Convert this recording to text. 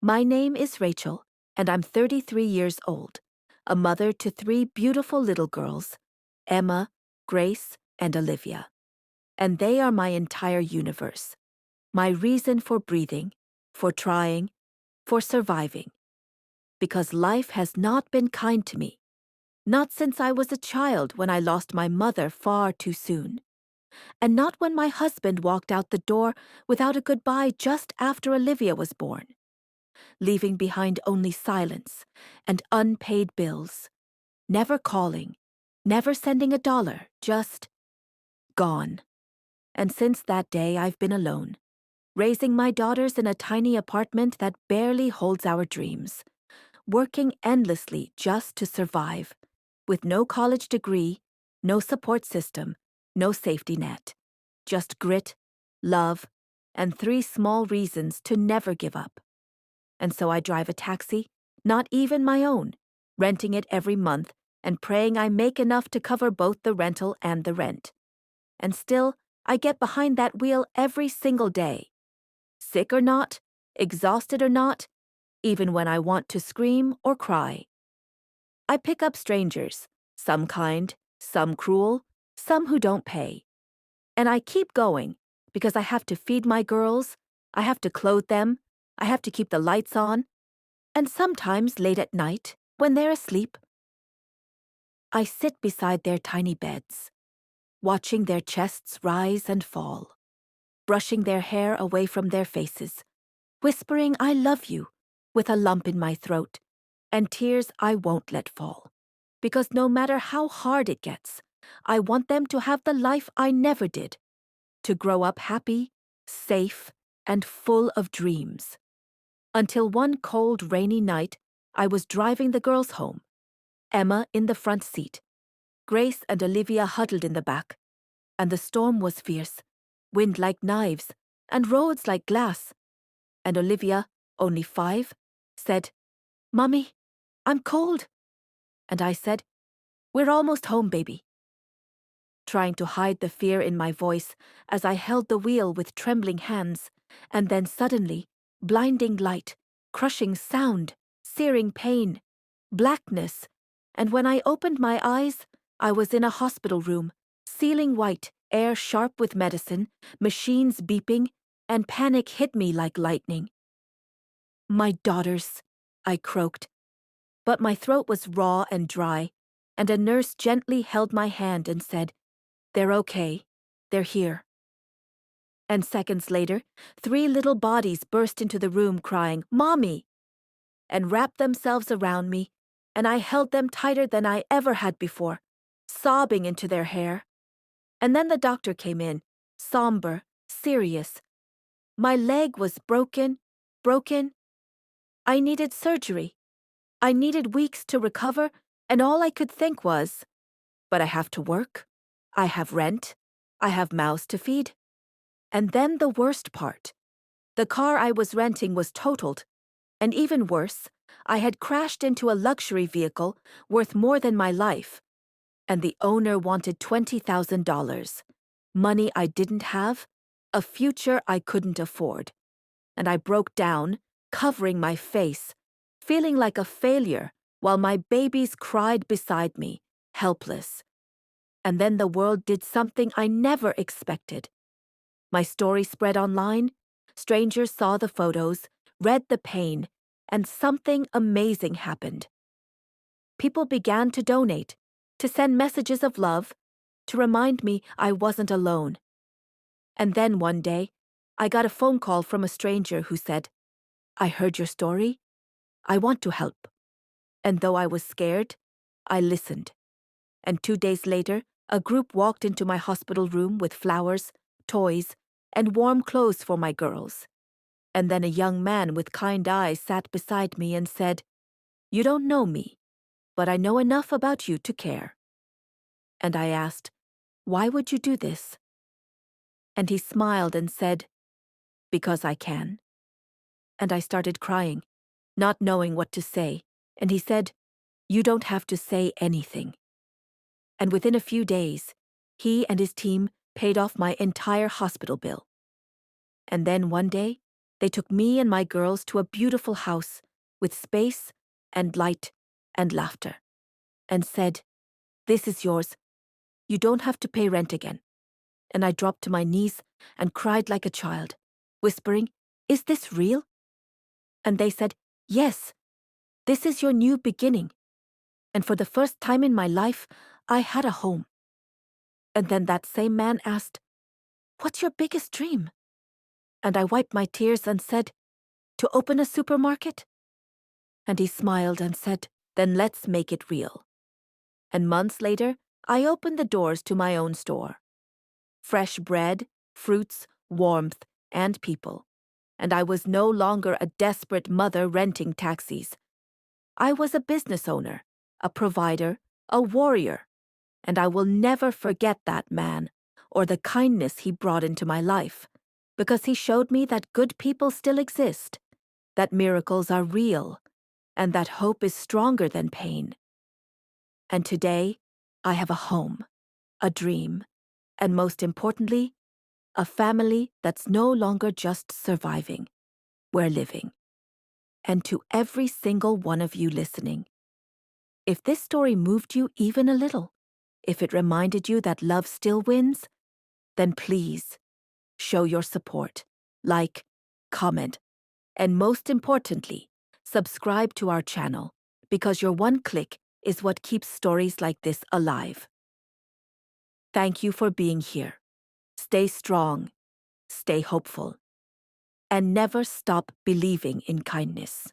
My name is Rachel, and I'm 33 years old, a mother to 3 beautiful little girls, Emma, Grace, and Olivia. And they are my entire universe, my reason for breathing, for trying, for surviving. Because life has not been kind to me, not since I was a child when I lost my mother far too soon, and not when my husband walked out the door without a goodbye just after Olivia was born, leaving behind only silence and unpaid bills, never calling, never sending a dollar, just gone. And since that day, I've been alone, raising my daughters in a tiny apartment that barely holds our dreams, working endlessly just to survive, with no college degree, no support system, no safety net, just grit, love, and 3 small reasons to never give up. And so I drive a taxi, not even my own, renting it every month and praying I make enough to cover both the rental and the rent. And still, I get behind that wheel every single day. Sick or not, exhausted or not, even when I want to scream or cry. I pick up strangers, some kind, some cruel, some who don't pay. And I keep going because I have to feed my girls, I have to clothe them, I have to keep the lights on, and sometimes late at night, when they're asleep, I sit beside their tiny beds, watching their chests rise and fall, brushing their hair away from their faces, whispering I love you with a lump in my throat, and tears I won't let fall. Because no matter how hard it gets, I want them to have the life I never did, to grow up happy, safe, and full of dreams. Until one cold, rainy night, I was driving the girls home, Emma in the front seat, Grace and Olivia huddled in the back, and the storm was fierce, wind like knives, and roads like glass. And Olivia, only 5, said, "Mommy, I'm cold." And I said, "We're almost home, baby." Trying to hide the fear in my voice as I held the wheel with trembling hands, and then suddenly, blinding light, crushing sound, searing pain, blackness, and when I opened my eyes, I was in a hospital room, ceiling white, air sharp with medicine, machines beeping, and panic hit me like lightning. "My daughters," I croaked, but my throat was raw and dry, and a nurse gently held my hand and said, "They're okay. They're here." And seconds later, 3 little bodies burst into the room crying, "Mommy!" and wrapped themselves around me, and I held them tighter than I ever had before, sobbing into their hair. And then the doctor came in, somber, serious. My leg was broken. I needed surgery. I needed weeks to recover, and all I could think was, but I have to work. I have rent. I have mouths to feed. And then the worst part. The car I was renting was totaled. And even worse, I had crashed into a luxury vehicle worth more than my life. And the owner wanted $20,000. Money I didn't have, a future I couldn't afford. And I broke down, covering my face, feeling like a failure while my babies cried beside me, helpless. And then the world did something I never expected. My story spread online, strangers saw the photos, read the pain, and something amazing happened. People began to donate, to send messages of love, to remind me I wasn't alone. And then one day, I got a phone call from a stranger who said, "I heard your story. I want to help." And though I was scared, I listened. And 2 days later, a group walked into my hospital room with flowers, toys, and warm clothes for my girls. And then a young man with kind eyes sat beside me and said, "You don't know me, but I know enough about you to care." And I asked, "Why would you do this?" And he smiled and said, "Because I can." And I started crying, not knowing what to say, and he said, "You don't have to say anything." And within a few days, he and his team paid off my entire hospital bill. And then one day, They took me and my girls to a beautiful house with space and light and laughter, and said, "This is yours. You don't have to pay rent again." And I dropped to my knees and cried like a child, whispering, "Is this real?" And they said, "Yes, this is your new beginning." And for the first time in my life, I had a home. And then that same man asked, "What's your biggest dream?" And I wiped my tears and said, "To open a supermarket?" And he smiled and said, "Then let's make it real." And months later, I opened the doors to my own store. Fresh bread, fruits, warmth, and people. And I was no longer a desperate mother renting taxis. I was a business owner, a provider, a warrior. And I will never forget that man or the kindness he brought into my life, because he showed me that good people still exist, that miracles are real, and that hope is stronger than pain. And today, I have a home, a dream, and most importantly, a family that's no longer just surviving. We're living. And to every single one of you listening, if this story moved you even a little, if it reminded you that love still wins, then please show your support, like, comment, and most importantly, subscribe to our channel, because your one click is what keeps stories like this alive. Thank you for being here. Stay strong, stay hopeful, and never stop believing in kindness.